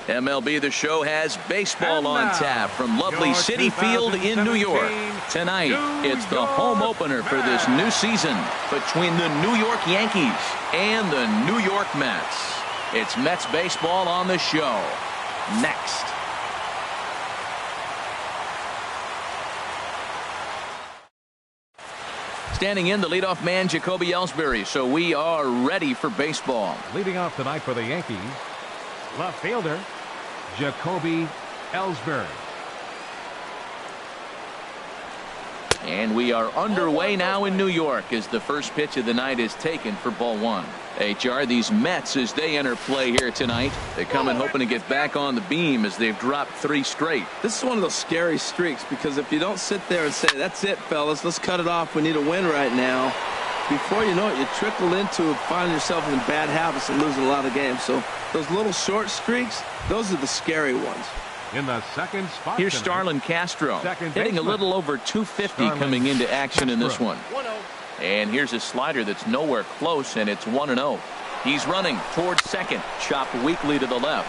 MLB The Show has baseball on tap from lovely Citi Field in New York. Tonight, it's the home opener for this new season between the New York Yankees and the New York Mets. It's Mets baseball on the show. Next. Standing in, the leadoff man, Jacoby Ellsbury. So we are ready for baseball. Leading off tonight for the Yankees, left fielder Jacoby Ellsbury. And we are underway now in New York as the first pitch of the night is taken for ball one. HR, these Mets, as they enter play here tonight, they come in hoping to get back on the beam as they've dropped 3 straight. This is one of those scary streaks, because if you don't sit there and say, that's it, fellas, let's cut it off, we need a win right now, before you know it, you trickle into finding yourself in bad habits and losing a lot of games. So those little short streaks, those are the scary ones. In the second spot, here's Starlin Castro, hitting a little over 250 coming into action in this one. And here's a slider that's nowhere close, and it's 1-0. He's running towards second, chopped weakly to the left.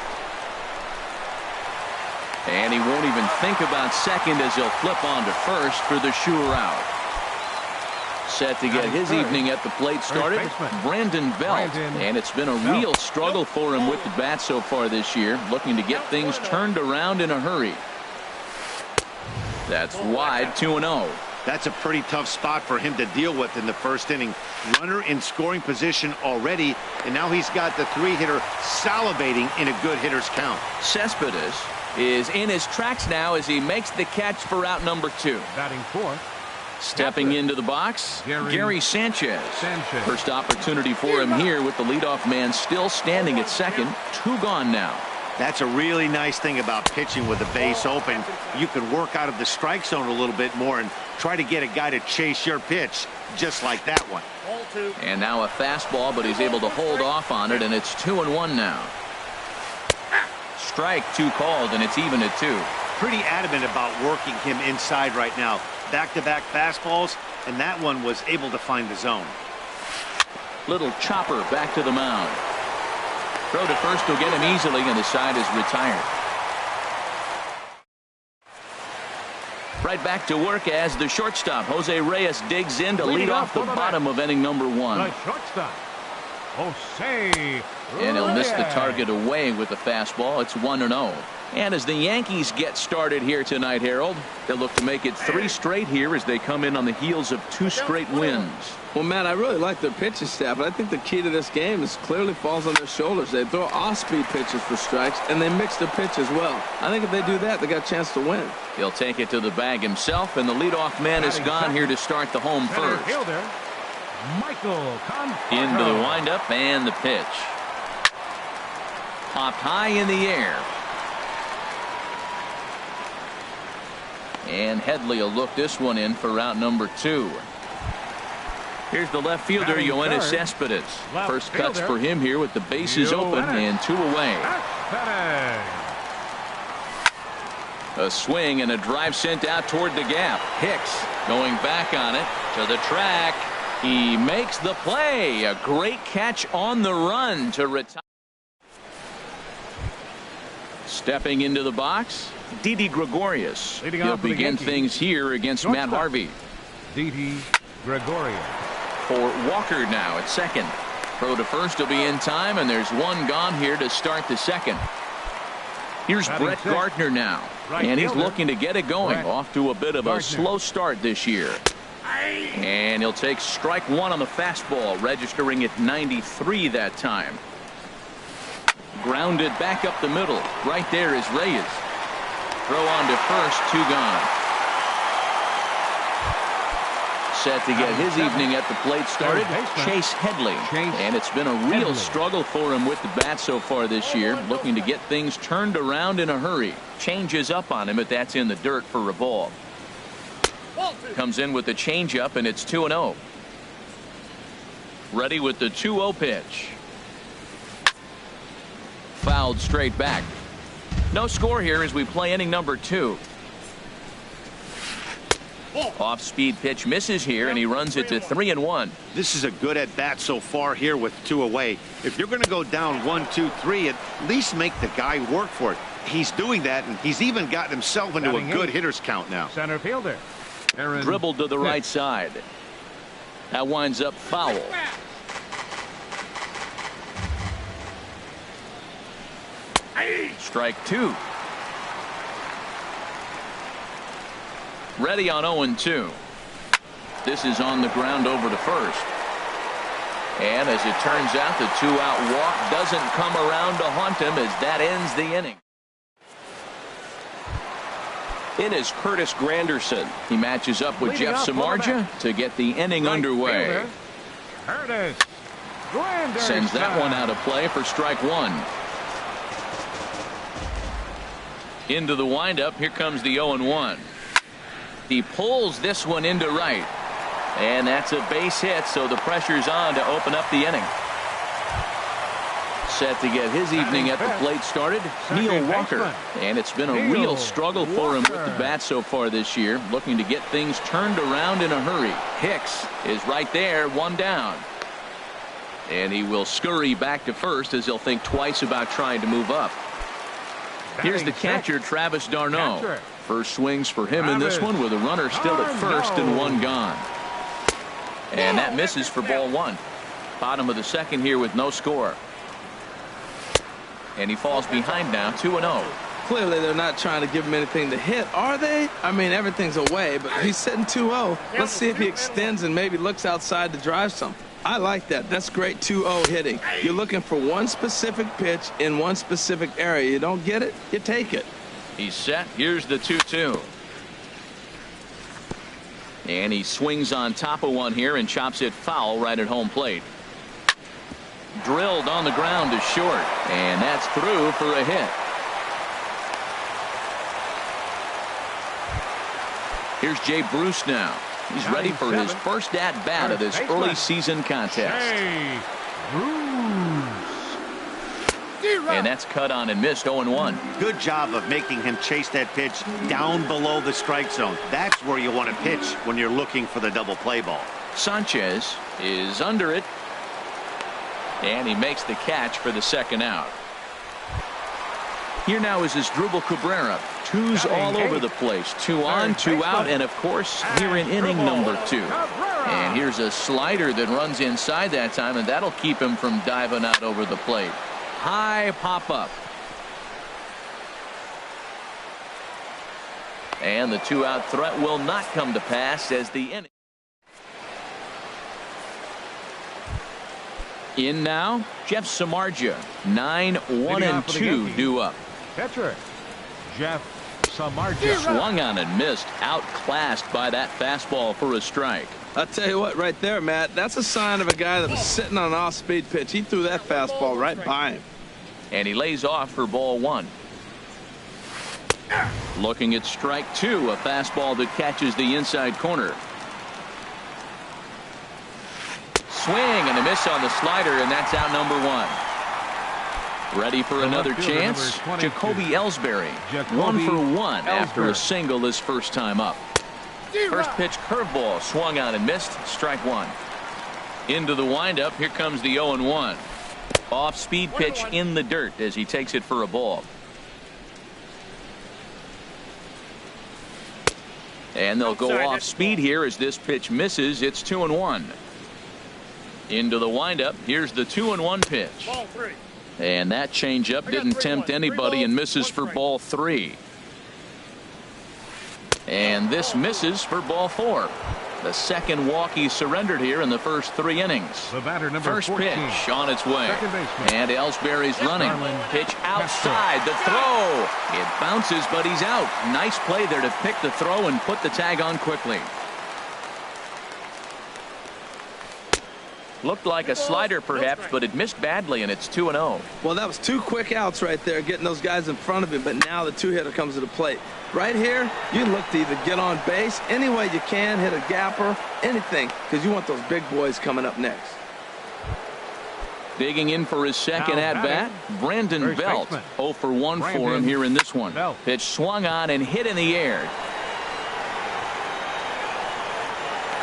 And he won't even think about second as he'll flip on to first for the sure out. Set to get his evening at the plate started, Brandon Belt. And it's been a real struggle for him with the bat so far this year, looking to get things turned around in a hurry. That's wide, 2-0. That's a pretty tough spot for him to deal with in the first inning. Runner in scoring position already, and now he's got the 3-hitter salivating in a good hitter's count. Cespedes is in his tracks now as he makes the catch for out number 2. Batting fourth. Stepping into the box, Gary Sanchez. First opportunity for him here with the leadoff man still standing at second. 2 gone now. That's a really nice thing about pitching with the base open. You can work out of the strike zone a little bit more and try to get a guy to chase your pitch, just like that one. And now a fastball, but he's able to hold off on it, and it's 2-1 now. Strike 2 called, and it's even at 2. Pretty adamant about working him inside right now. Back-to-back fastballs, and that one was able to find the zone. Little chopper back to the mound. Throw to first will get him easily, and the side is retired. Right back to work as the shortstop, Jose Reyes, digs in to lead off the bottom of inning number 1. The shortstop, Jose And he'll miss the Reyes. target away with the fastball. It's 1-0. And as the Yankees get started here tonight, Harold, they'll look to make it 3 straight here as they come in on the heels of 2 straight wins. Well, Matt, I really like their pitching staff, but I think the key to this game is clearly falls on their shoulders. They throw off-speed pitches for strikes, and they mix the pitch as well. I think if they do that, they got a chance to win. He'll take it to the bag himself, and the leadoff man is gone here to start the home first. Fielder, Michael Conforto. Into the windup and the pitch. Popped high in the air. And Headley will look this one in for route number 2. Here's the left fielder, Yoenis Cespedes. First cuts for him here with the bases open and 2 away. A swing and a drive sent out toward the gap. Hicks going back on it to the track. He makes the play. A great catch on the run to retire. Stepping into the box, Didi Gregorius. He'll begin things here against Matt Harvey. Didi Gregorius. For Walker now at second. Throw to first will be in time, and there's 1 gone here to start the second. Here's Brett Gardner now, and he's looking to get it going. Off to a bit of a slow start this year. And he'll take strike 1 on the fastball, registering at 93 that time. Grounded back up the middle. Right there is Reyes. Throw on to first, 2 gone. Set to get his evening at the plate started, Chase Headley. And it's been a real struggle for him with the bat so far this year, looking to get things turned around in a hurry. Changes up on him, but that's in the dirt for a ball. Comes in with the changeup, and it's 2-0. Ready with the 2-0 pitch. Fouled straight back. No score here as we play inning number 2. Off-speed pitch misses here, and he runs it to 3-1. This is a good at-bat so far here with 2 away. If you're going to go down 1, 2, 3, at least make the guy work for it. He's doing that, and he's even gotten himself into a good hitter's count now. Center fielder. Dribbled to the right side. That winds up foul. Strike 2. Ready on 0-2. This is on the ground over to first. And as it turns out, the 2-out walk doesn't come around to haunt him as that ends the inning. In is Curtis Granderson. He matches up with Jeff Samardzija to get the inning underway. Curtis Granderson sends that one out of play for strike 1. Into the windup. Here comes the 0-1. He pulls this one into right. And that's a base hit, so the pressure's on to open up the inning. Set to get his evening at the plate started, Neil Walker. And it's been a real struggle for him with the bat so far this year, looking to get things turned around in a hurry. Hicks is right there, 1 down. And he will scurry back to first as he'll think twice about trying to move up. Here's the catcher, Travis d'Arnaud. First swings for him in this one with a runner still at first and 1 gone. And that misses for ball 1. Bottom of the second here with no score. And he falls behind now, 2-0. Clearly they're not trying to give him anything to hit, are they? I mean, everything's away, but he's sitting 2-0. Let's see if he extends and maybe looks outside to drive something. I like that. That's great 2-0 hitting. You're looking for one specific pitch in one specific area. You don't get it, you take it. He's set. Here's the 2-2. And he swings on top of one here and chops it foul right at home plate. Drilled on the ground to short. And that's through for a hit. Here's Jay Bruce now. He's ready for his first at-bat of this early season contest. Jay Bruce. And that's cut on and missed, 0-1. Good job of making him chase that pitch down below the strike zone. That's where you want to pitch when you're looking for the double play ball. Sanchez is under it. And he makes the catch for the second out. Here now is Asdrubal Cabrera. 2s all over the place. 2 on, 2 out, and of course here in inning number 2. And here's a slider that runs inside that time, and that'll keep him from diving out over the plate. High pop up. And the 2-out threat will not come to pass as the inning. In now, Jeff Samardzija. 9-1-2 due up. Catcher Jeff Samardzija. Swung on and missed. Outclassed by that fastball for a strike. I'll tell you what, right there, Matt, that's a sign of a guy that was sitting on an off-speed pitch. He threw that fastball right by him. And he lays off for ball 1. Looking at strike 2, a fastball that catches the inside corner. Swing and a miss on the slider, and that's out number 1. Ready for another chance? Jacoby Ellsbury. 1 for 1 after a single his first time up. First pitch curveball swung on and missed. Strike 1. Into the windup. Here comes the 0-1. Off speed pitch in the dirt as he takes it for a ball. And they'll go off speed here as this pitch misses. It's 2-1. Into the windup. Here's the 2-1 pitch. And that changeup didn't tempt anybody and misses for ball 3. And this misses for ball 4. The second walk he surrendered here in the first 3 innings. The batter, number First 14. pitch on its way. And Ellsbury's running. Pitch outside. The throw. It bounces, but he's out. Nice play there to pick the throw and put the tag on quickly. Looked like a slider perhaps, but it missed badly, and it's 2-0. Well, that was 2 quick outs right there, getting those guys in front of him, but now the 2-hitter comes to the plate. Right here, you look to either get on base any way you can, hit a gapper, anything, because you want those big boys coming up next. Digging in for his second at-bat, Brandon Belt. 0 for 1 for him here in this one. Pitch swung on and hit in the air.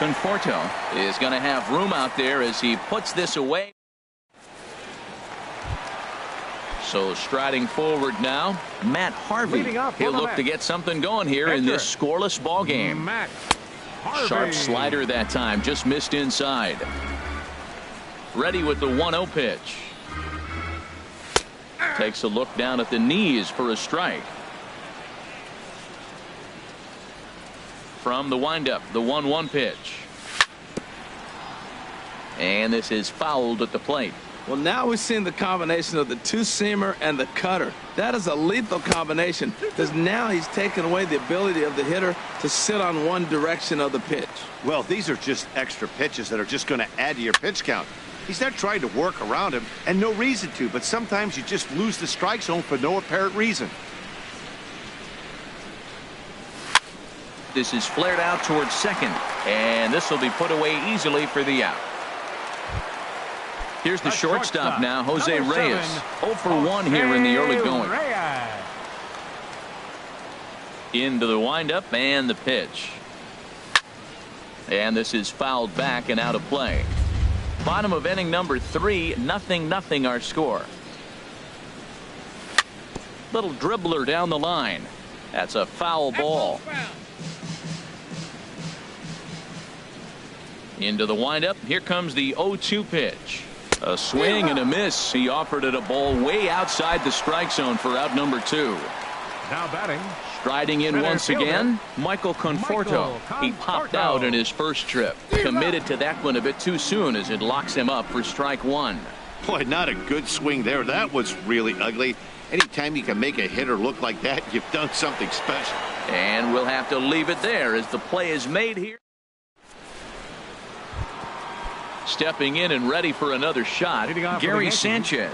Conforto is going to have room out there as he puts this away. So striding forward now, Matt Harvey. He'll look to get something going here in this scoreless ball game. Sharp slider that time, just missed inside. Ready with the 1-0 pitch. Takes a look down at the knees for a strike. From the windup, the 1-1 pitch. And this is fouled at the plate. Well, now we're seeing the combination of the two-seamer and the cutter. That is a lethal combination because now he's taken away the ability of the hitter to sit on one direction of the pitch. Well, these are just extra pitches that are just going to add to your pitch count. He's not trying to work around him, and no reason to, but sometimes you just lose the strike zone for no apparent reason. This is flared out towards second, and this will be put away easily for the out. Here's the shortstop now, Jose Reyes. 0 for 1 here in the early going. Into the windup and the pitch. And this is fouled back and out of play. Bottom of inning number 3, 0-0 our score. Little dribbler down the line. That's a foul ball. Into the windup. Here comes the 0-2 pitch. A swing and a miss. He offered it a ball way outside the strike zone for out number 2. Now batting. Striding in once again, Michael Conforto. He popped out in his first trip. Committed to that one a bit too soon as it locks him up for strike 1. Boy, not a good swing there. That was really ugly. Anytime you can make a hitter look like that, you've done something special. And we'll have to leave it there as the play is made here. Stepping in and ready for another shot, Gary Sanchez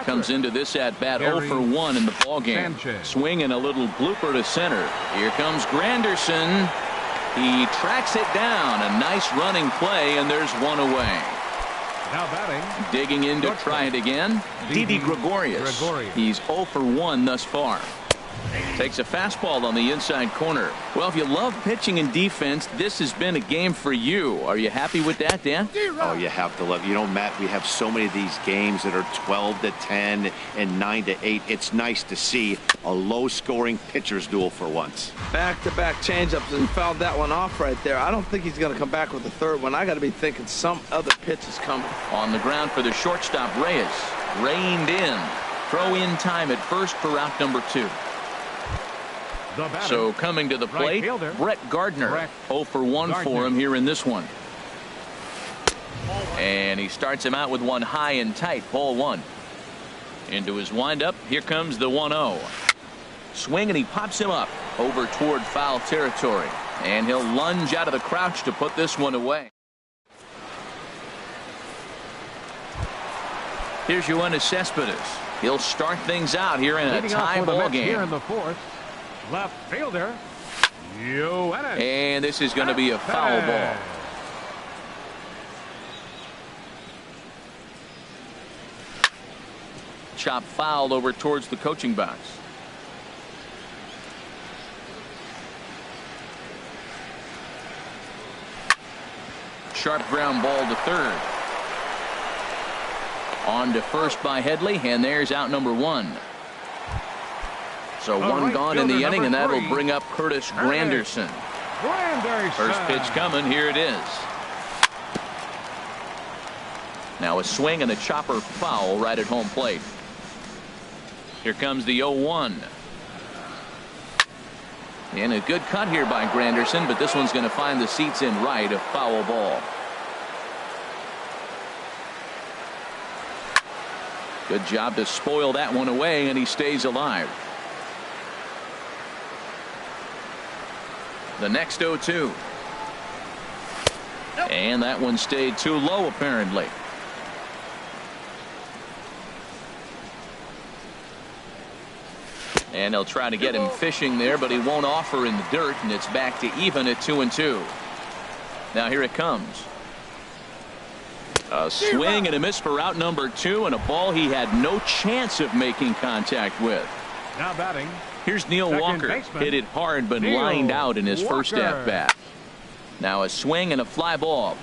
comes into this at bat 0 for 1 in the ball game. Swinging a little blooper to center. Here comes Granderson. He tracks it down. A nice running play, and there's one away. Now batting. Digging in to try it again, Didi Gregorius. He's 0 for 1 thus far. Takes a fastball on the inside corner. Well, if you love pitching and defense, this has been a game for you. Are you happy with that, Dan? Oh, you have to love. You know, Matt, we have so many of these games that are 12-10 and 9-8. It's nice to see a low-scoring pitcher's duel for once. Back-to-back changeups, and fouled that one off right there. I don't think he's going to come back with the third one. I got to be thinking some other pitch is coming. On the ground for the shortstop, Reyes. Reined in. Throw in time at first for out number 2. So coming to the plate, Brett Gardner. 0 for 1 for him here in this one. And he starts him out with one high and tight, ball 1. Into his windup, here comes the 1-0. Swing, and he pops him up over toward foul territory. And he'll lunge out of the crouch to put this one away. Here's Yoenis Cespedes. He'll start things out here in a tie ball game. Here in the 4th. Left fielder, Yoenis. And this is going to be a foul ball. Chop fouled over towards the coaching box. Sharp ground ball to third. On to first by Headley, and there's out number 1. So one gone in the inning, and that'll bring up Curtis Granderson. First pitch coming. Here it is. Now a swing and a chopper foul right at home plate. Here comes the 0-1. And a good cut here by Granderson, but this one's going to find the seats in right, a foul ball. Good job to spoil that one away, and he stays alive. The next 0-2. And that one stayed too low, apparently. And they'll try to get him fishing there, but he won't offer in the dirt, and it's back to even at 2-2. Now here it comes. A swing and a miss for out number 2, and a ball he had no chance of making contact with. Now batting. Here's Neil Walker. Hit it hard, but lined out in his first at bat. Now a swing and a fly ball.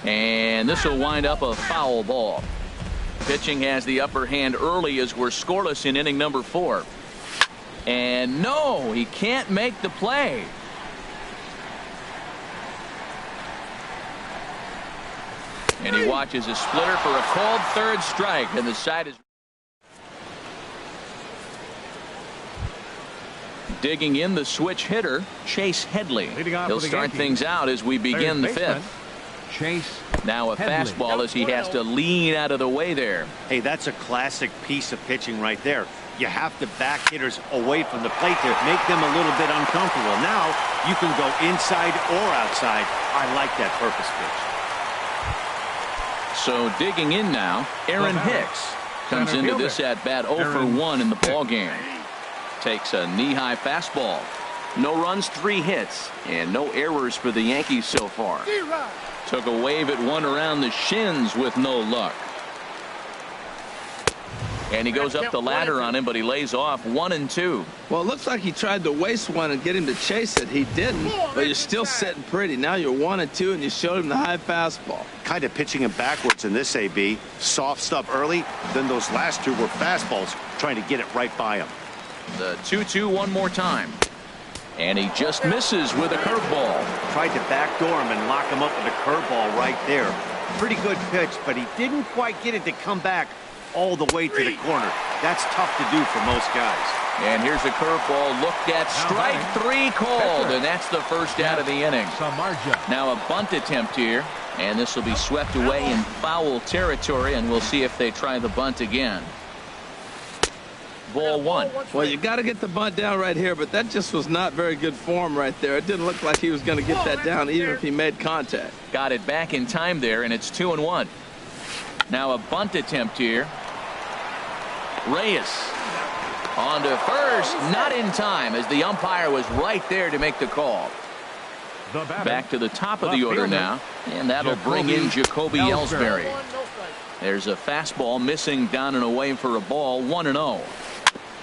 And this will wind up a foul ball. Pitching has the upper hand early as we're scoreless in inning number 4. And no, he can't make the play. And he watches a splitter for a called third strike, and the side is digging in the switch hitter, Chase Headley. He'll start things out as we begin the 5th. Chase now a Headley. fastball as he has to lean out of the way there. Hey, that's a classic piece of pitching right there. You have to back hitters away from the plate to make them a little bit uncomfortable. Now you can go inside or outside. I like that purpose pitch. So digging in now, Aaron Hicks comes into this at bat 0 for 1 in the ball game. Takes a knee-high fastball. No runs, 3 hits, and no errors for the Yankees so far. Took a wave at one around the shins with no luck. And he goes up the ladder on him, but he lays off 1-2. Well, it looks like he tried to waste one and get him to chase it. He didn't, but you're still sitting pretty. Now you're 1-2, and you showed him the high fastball. Kind of pitching him backwards in this, AB. Soft stuff early, then those last 2 were fastballs, trying to get it right by him. The 2-2 one more time. And he just misses with a curveball. Tried to backdoor him and lock him up with a curveball right there. Pretty good pitch, but he didn't quite get it to come back all the way to the corner. That's tough to do for most guys. And here's a curveball looked at. Strike 3 called, and that's the first out of the inning. Now a bunt attempt here, and this will be swept away in foul territory, and we'll see if they try the bunt again. Ball 1. Well, you got to get the bunt down right here, but that just was not very good form right there. It didn't look like he was going to get that down even if he made contact. Got it back in time there, and it's 2-1. Now a bunt attempt here. Reyes on to first, not in time as the umpire was right there to make the call. Back to the top of the order now, and that'll bring in Jacoby Ellsbury. There's a fastball missing down and away for a ball. 1-0.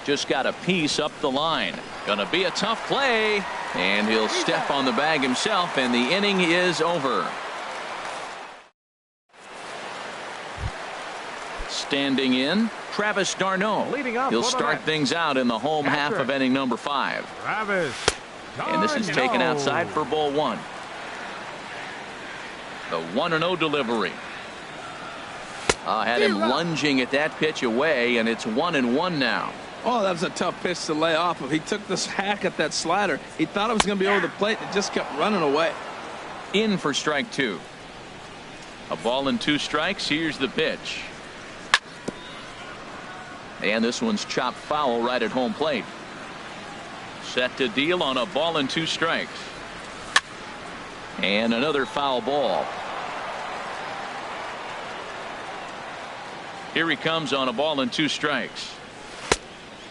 Just got a piece up the line. Gonna be a tough play, and he'll step on the bag himself, and the inning is over. Standing in, Travis d'Arnaud. He'll start things out in the home half of inning number 5. And this is taken outside for ball 1. The 1-0 delivery. Had him lunging at that pitch away, and it's 1-1 now. Oh, that was a tough pitch to lay off of. He took this hack at that slider. He thought it was going to be over the plate, and it just kept running away. In for strike 2. A ball and 2 strikes. Here's the pitch. And this one's chopped foul right at home plate. Set to deal on a ball and 2 strikes. And another foul ball. Here he comes on a ball and 2 strikes.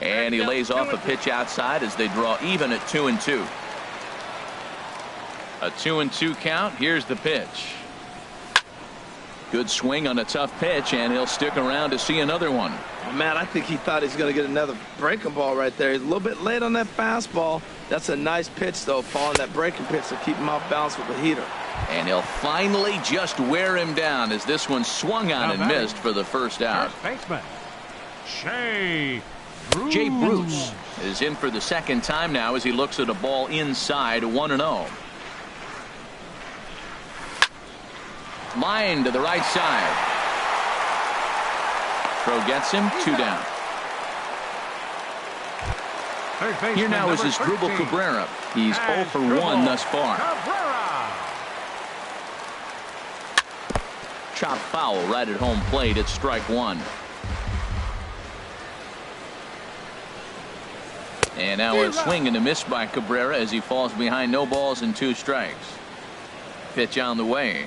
And he lays off a pitch outside as they draw even at 2-2. A 2-2 count. Here's the pitch. Good swing on a tough pitch, and he'll stick around to see another one. Oh, man, I think he thought he's going to get another breaking ball right there. He's a little bit late on that fastball. That's a nice pitch, though, following that breaking pitch to keep him off balance with the heater. And he'll finally just wear him down as this one swung on and missed for the first out. Jay Bruce is in for the second time now as he looks at a ball inside. 1-0. Line to the right side. Throw gets him. 2 down. Here now is Asdrubal Cabrera. He's 0 for 1 thus far. Chop foul right at home plate. It's strike 1. And now a swing and a miss by Cabrera as he falls behind. No balls and 2 strikes. Pitch on the way.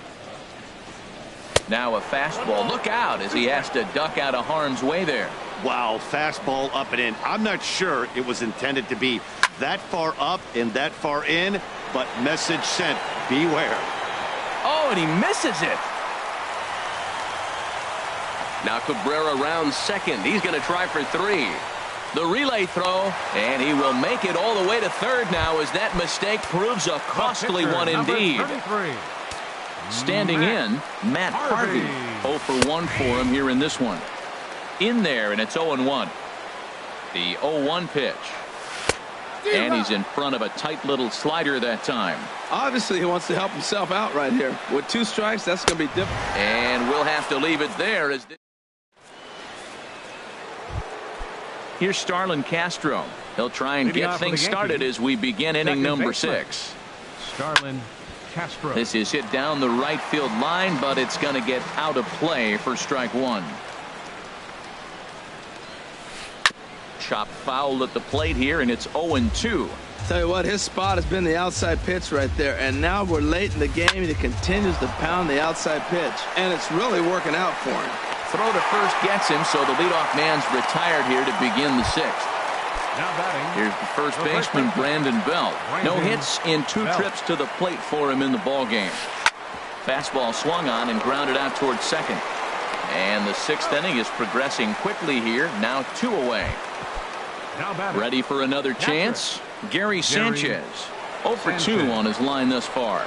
Now a fastball. Look out as he has to duck out of harm's way there. Wow, fastball up and in. I'm not sure it was intended to be that far up and that far in, but message sent. Beware. Oh, and he misses it. Now Cabrera rounds second. He's going to try for 3. The relay throw, and he will make it all the way to third now as that mistake proves a costly one indeed. Standing in, Matt Harvey. 0 for 1 for him here in this one. In there, and it's 0-1. The 0-1 pitch. And he's in front of a tight little slider that time. Obviously, he wants to help himself out right here. With 2 strikes, that's going to be difficult. And we'll have to leave it there as here's Starlin Castro. He'll try and get things started as we begin inning number 6. Starlin Castro. This is hit down the right field line, but it's going to get out of play for strike 1. Chop foul at the plate here, and it's 0-2. Tell you what, his spot has been the outside pitch right there, and now we're late in the game, and he continues to pound the outside pitch, and it's really working out for him. Throw to first gets him, so the leadoff man's retired here to begin the 6th. Now batting. Here's the first baseman, Brandon Belt. No hits in 2 trips to the plate for him in the ballgame. Fastball swung on and grounded out towards second. And the 6th inning is progressing quickly here, now 2 away. Ready for another chance? Gary Sanchez. 0 for 2 on his line thus far.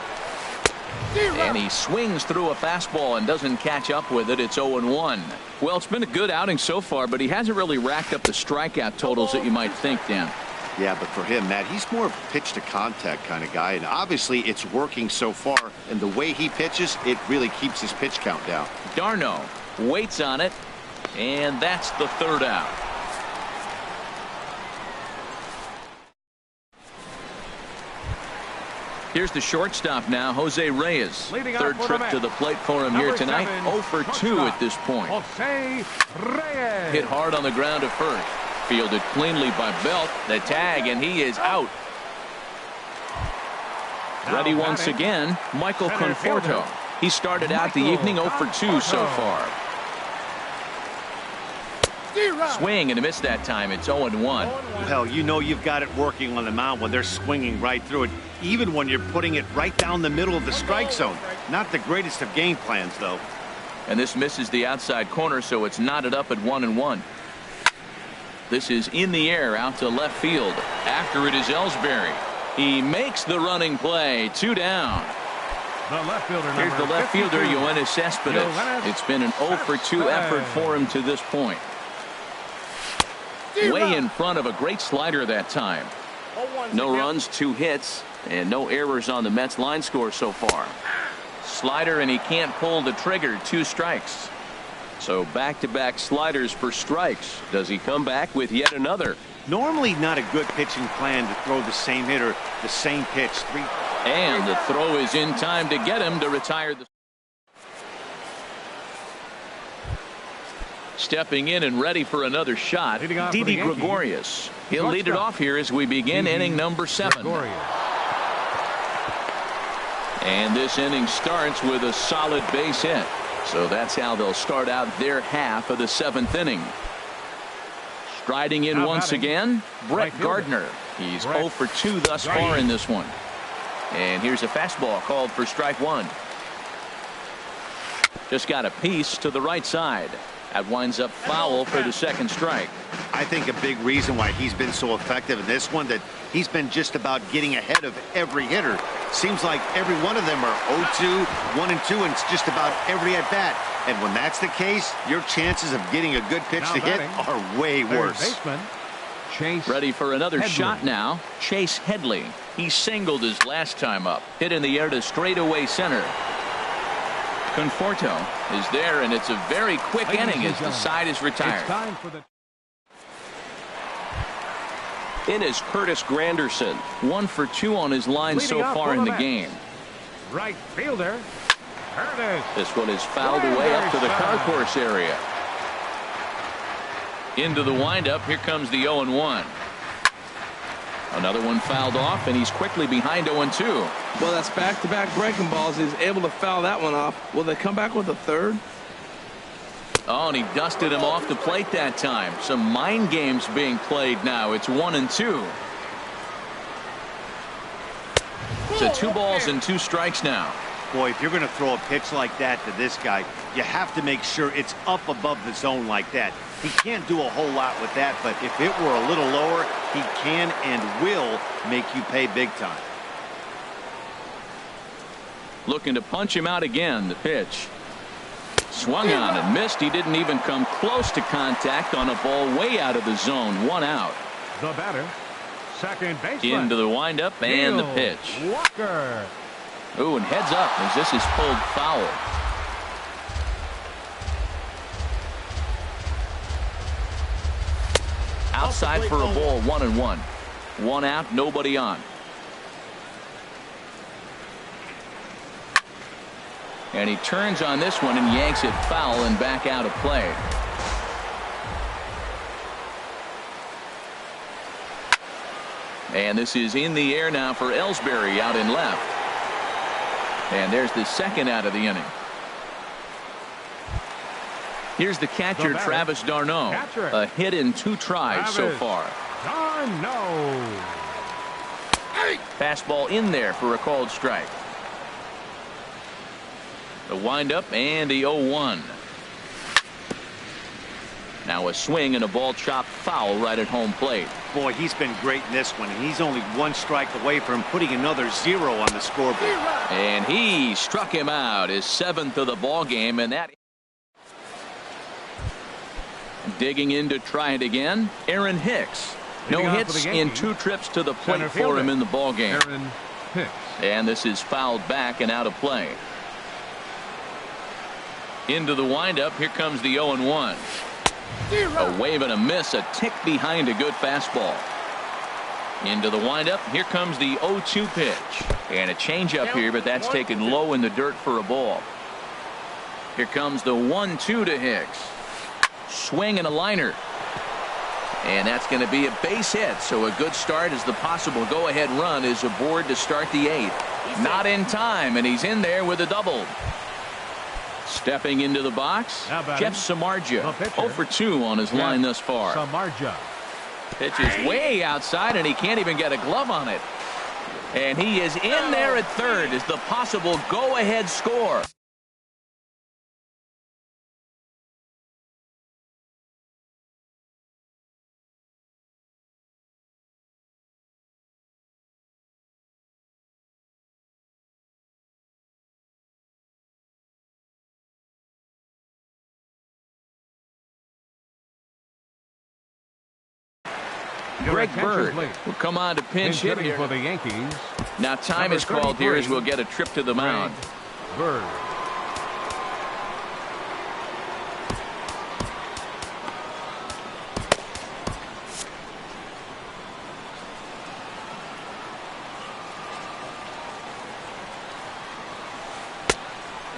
And he swings through a fastball and doesn't catch up with it. It's 0-1. Well, it's been a good outing so far, but he hasn't really racked up the strikeout totals that you might think, Dan. Yeah, but for him, Matt, he's more of a pitch to contact kind of guy, and obviously it's working so far, and the way he pitches, it really keeps his pitch count down. Darno waits on it, and that's the 3rd out. Here's the shortstop now, Jose Reyes. 3rd trip to the plate for him here tonight. 0 for 2 at this point. Jose Reyes. Hit hard on the ground to first. Fielded cleanly by Belt. The tag, and he is out. Ready once again, Michael Conforto. He started out the evening 0 for 2 so far. Swing and a miss that time. It's 0-1. Well, you know you've got it working on the mound when they're swinging right through it, even when you're putting it right down the middle of the strike zone. Not the greatest of game plans, though. And this misses the outside corner, so it's knotted up at 1-1. This is in the air out to left field. After it is Ellsbury. He makes the running play. 2 down. The left fielder. Here's the left fielder, Yoenis Cespedes. It's been an 0 for 2 effort for him to this point. Way in front of a great slider that time. No runs, 2 hits, and no errors on the Mets line score so far. Slider, and he can't pull the trigger. 2 strikes. So back-to-back sliders for strikes. Does he come back with yet another? Normally not a good pitching plan to throw the same hitter, the same pitch. 3. And the throw is in time to get him to retire the. Stepping in and ready for another shot, Didi Gregorius. He'll lead it off here as we begin inning number 7. And this inning starts with a solid base hit. So that's how they'll start out their half of the 7th inning. Striding in once again, Brett Gardner. He's 0 for 2 thus far in this one. And here's a fastball called for strike 1. Just got a piece to the right side. That winds up foul for the 2nd strike. I think a big reason why he's been so effective in this one, that he's been just about getting ahead of every hitter. Seems like every one of them are 0-2, 1-2, and it's just about every at bat. And when that's the case, your chances of getting a good pitch to hit are way worse. Ready for another shot now. Chase Headley. He singled his last time up. Hit in the air to straightaway center. Conforto is there, and it's a very quick inning as the side is retired. In is Curtis Granderson. 1 for 2 on his line so far in the game. Right fielder. This one is fouled away up to the concourse area. Into the windup. Here comes the 0-1. Another one fouled off, and he's quickly behind 0-2. Well, that's back-to-back breaking balls. He's able to foul that one off. Will they come back with a 3rd? Oh, and he dusted him off the plate that time. Some mind games being played now. It's 1-2. So 2 balls and 2 strikes now. Boy, if you're going to throw a pitch like that to this guy, you have to make sure it's up above the zone like that. He can't do a whole lot with that, but if it were a little lower, he can and will make you pay big time. Looking to punch him out again. The pitch. Swung on and missed. He didn't even come close to contact on a ball way out of the zone. 1 out. The batter, second baseman. Into the windup and the pitch. Walker. Ooh, and heads up as this is pulled foul. Outside for a ball. 1-1. 1 out, nobody on. And he turns on this one and yanks it foul and back out of play. And this is in the air now for Ellsbury out in left. And there's the second out of the inning. Here's the catcher, Travis d'Arnaud. A hit in 2 tries so far. d'Arnaud. Fastball in there for a called strike. The windup and the 0-1. Now a swing and a ball chopped foul right at home plate. Boy, he's been great in this one, and he's only 1 strike away from putting another 0 on the scoreboard. And he struck him out, his 7th of the ball game, and that. Digging in to try it again, Aaron Hicks. No hits in 2 trips to the plate for him in the ball game. Aaron Hicks. And this is fouled back and out of play. Into the windup. Here comes the 0-1. A wave and a miss, a tick behind a good fastball. Into the windup. Here comes the 0-2 pitch. And a changeup here, but that's taken low in the dirt for a ball. Here comes the 1-2 to Hicks. Swing and a liner. And that's going to be a base hit. So a good start as the possible go-ahead run is aboard to start the 8th. Not in time, and he's in there with a double. Stepping into the box, Jeff Samardzija, 0 for 2 on his line thus far. Samardzija. Pitch is way outside, and he can't even get a glove on it. And he is in there at third as the possible go-ahead score. Greg Bird will come on to pinch hit here. For the Yankees. Now time is called here as we'll get a trip to the mound. Bird.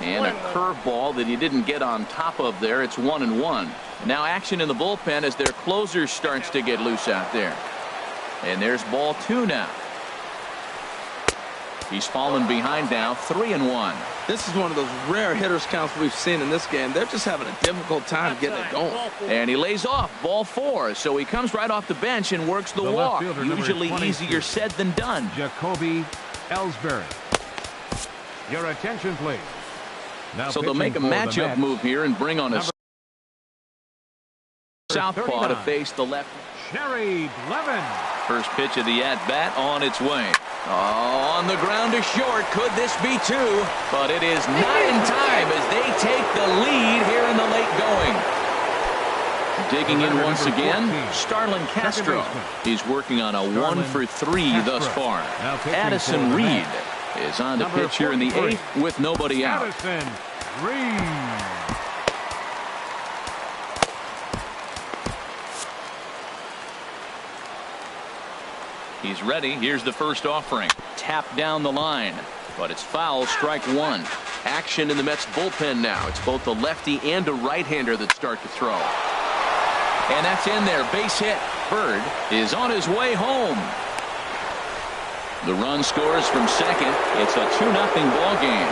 And a curveball that he didn't get on top of there. It's 1-1. Now action in the bullpen as their closer starts to get loose out there. And there's ball 2 now. He's fallen behind now, 3-1. This is one of those rare hitters counts we've seen in this game. They're just having a difficult time getting it going. And he lays off, ball 4. So he comes right off the bench and works the walk. Usually easier said than done. Jacoby Ellsbury. Your attention, please. Now so they'll make a matchup move here and bring on a southpaw to face the left. Sherry Levin. First pitch of the at-bat on its way. Oh, on the ground to short. Could this be 2? But it is not in time as they take the lead here in the late going. Digging in once again, Starlin Castro. He's working on a 1 for 3 thus far. Addison Reed is on to pitch here in the 8th with nobody out. Addison Reed. He's ready. Here's the first offering. Tap down the line, but it's foul. Strike 1. Action in the Mets bullpen now. It's both a lefty and a right-hander that start to throw. And that's in there. Base hit. Bird is on his way home. The run scores from second. It's a 2-0 ball game.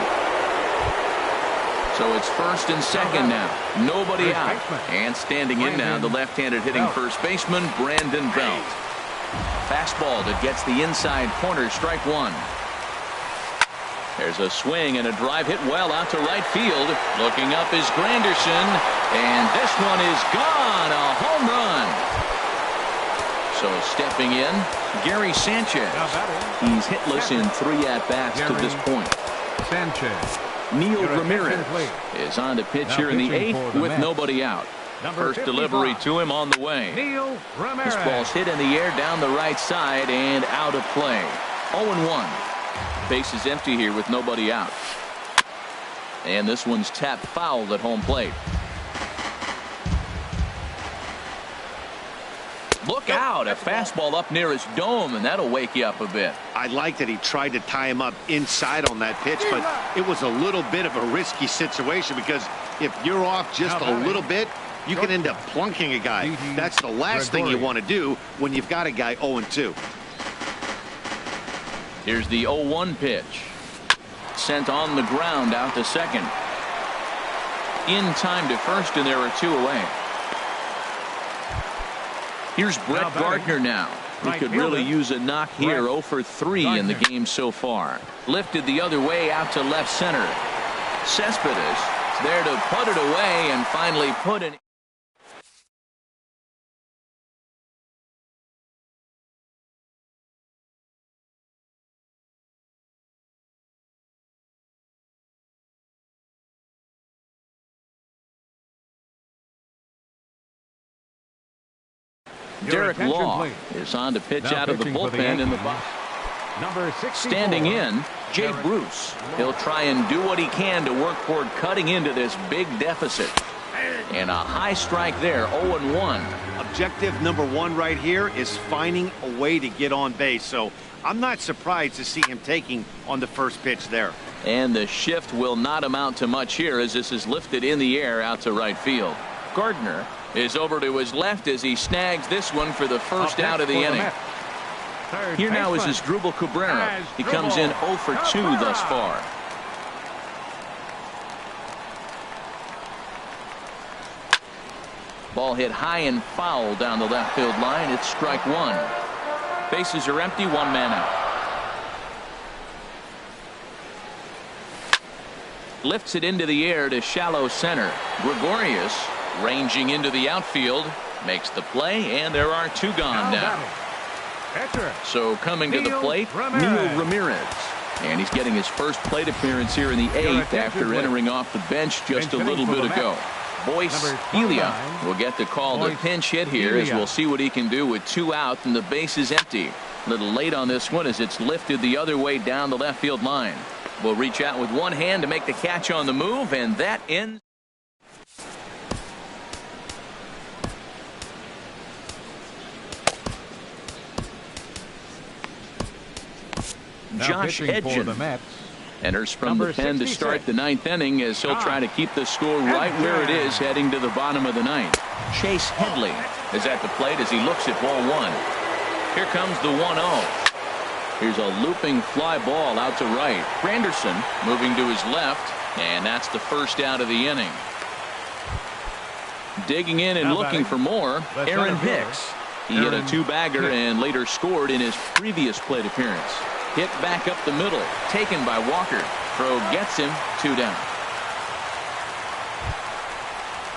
So it's first and second now. Nobody out. And standing in now, the left-handed hitting first baseman, Brandon Belt. Fastball that gets the inside corner. Strike 1. There's a swing and a drive hit well out to right field. Looking up is Granderson, and this one is gone. A home run. So stepping in, Gary Sanchez. He's hitless in 3 at-bats to this point. Sanchez. Neil Ramirez is on to pitch here in the 8th with nobody out. First delivery to him on the way. Neil Ramirez. This ball's hit in the air down the right side and out of play. 0-1. Base is empty here with nobody out. And this one's tapped foul at home plate. Look out, a fastball up near his dome, and that'll wake you up a bit. I like that he tried to tie him up inside on that pitch, but it was a little bit of a risky situation because if you're off just a little bit, you can end up plunking a guy. That's the last thing you want to do when you've got a guy 0-2. Here's the 0-1 pitch. Sent on the ground out to second. In time to first, and there are 2 away. Here's Brett Gardner now. He could really use a knock here. 0 for 3 in the game so far. Lifted the other way out to left center. Cespedes is there to put it away and finally put it. Derek Law is on to pitch out of the bullpen in the box. Standing in, Jay Bruce. He'll try and do what he can to work toward cutting into this big deficit. And a high strike there, 0-1. Objective number 1 right here is finding a way to get on base. So I'm not surprised to see him taking on the first pitch there. And the shift will not amount to much here as this is lifted in the air out to right field. Gardner is over to his left as he snags this one for the first out of the inning. Here now is Asdrubal Cabrera. He comes in 0 for 2 thus far. Ball hit high and foul down the left field line. It's strike 1. Bases are empty, 1 man out. Lifts it into the air to shallow center. Gregorius ranging into the outfield, makes the play, and there are 2 gone now. So coming to the plate, Neil Ramirez. And he's getting his first plate appearance here in the 8th after entering off the bench just a little bit ago. Boyce Elia will get the call to pinch hit here as we'll see what he can do with 2 out and the base is empty. A little late on this one as it's lifted the other way down the left field line. Will reach out with one hand to make the catch on the move, and that ends. Josh Edgen enters from the pen to start the 9th inning as he'll try to keep the score right where it is heading to the bottom of the 9th. Chase Headley is at the plate as he looks at ball 1. Here comes the 1-0. Here's a looping fly ball out to right. Granderson moving to his left, and that's the first out of the inning. Digging in and looking for more, Aaron Hicks. He hit a 2-bagger and later scored in his previous plate appearance. Hit back up the middle, taken by Walker. Throw gets him, 2 down.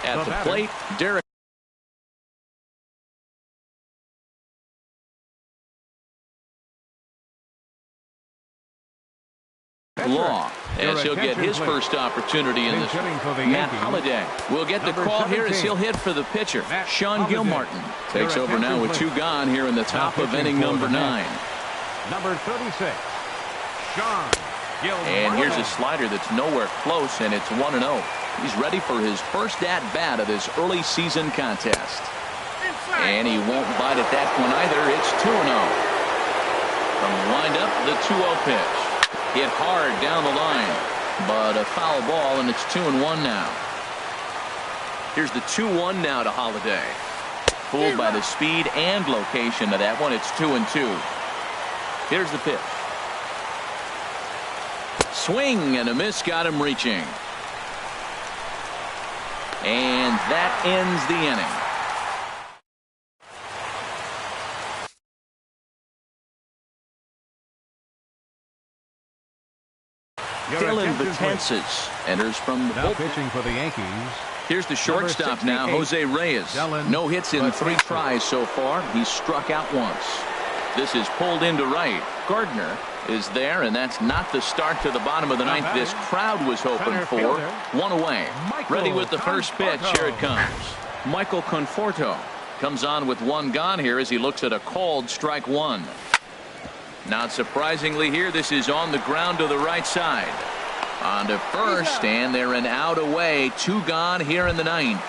At the plate, Derek Law as he'll get his first opportunity in this. Matt Holliday will get the call here as he'll hit for the pitcher. Sean Gilmartin takes over now with 2 gone here in the top of inning number 9. Number 36, Sean Gilmartin. And here's a slider that's nowhere close, and it's 1-0. He's ready for his first at-bat of this early season contest. And he won't bite at that one either. It's 2-0. From the windup, the 2-0 pitch. Hit hard down the line, but a foul ball, and it's 2-1 now. Here's the 2-1 now to Holliday. Fooled by the speed and location of that one. It's 2-2. Here's the pitch. Swing and a miss, got him reaching. And that ends the inning. Dylan Betances enters from the Now bullpen. pitching for the Yankees. Here's the shortstop now, 68, Jose Reyes. No hits in 3 tries so far. He's struck out once. This is pulled into right. Gardner is there, and that's not the start to the bottom of the ninth this crowd was hoping for. One away. Ready with the first pitch. Here it comes. Michael Conforto comes on with 1 gone here as he looks at a called strike 1. Not surprisingly here, this is on the ground to the right side. On to first, and they're an out away. 2 gone here in the ninth.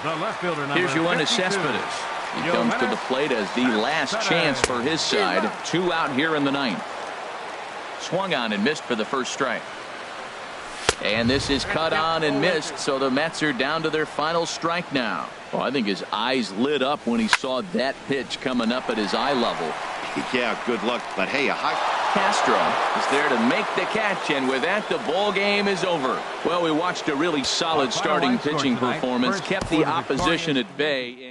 The left fielder number Here's Yoenis 52. Cespedes. He comes to the plate as the last chance for his side. 2 out here in the ninth. Swung on and missed for the first strike. And this is cut on and missed, so the Mets are down to their final strike now. Well, I think his eyes lit up when he saw that pitch coming up at his eye level. Yeah, good luck. But hey, a high Castro is there to make the catch, and with that, the ball game is over. Well, we watched a really solid starting pitching performance, kept the opposition at bay.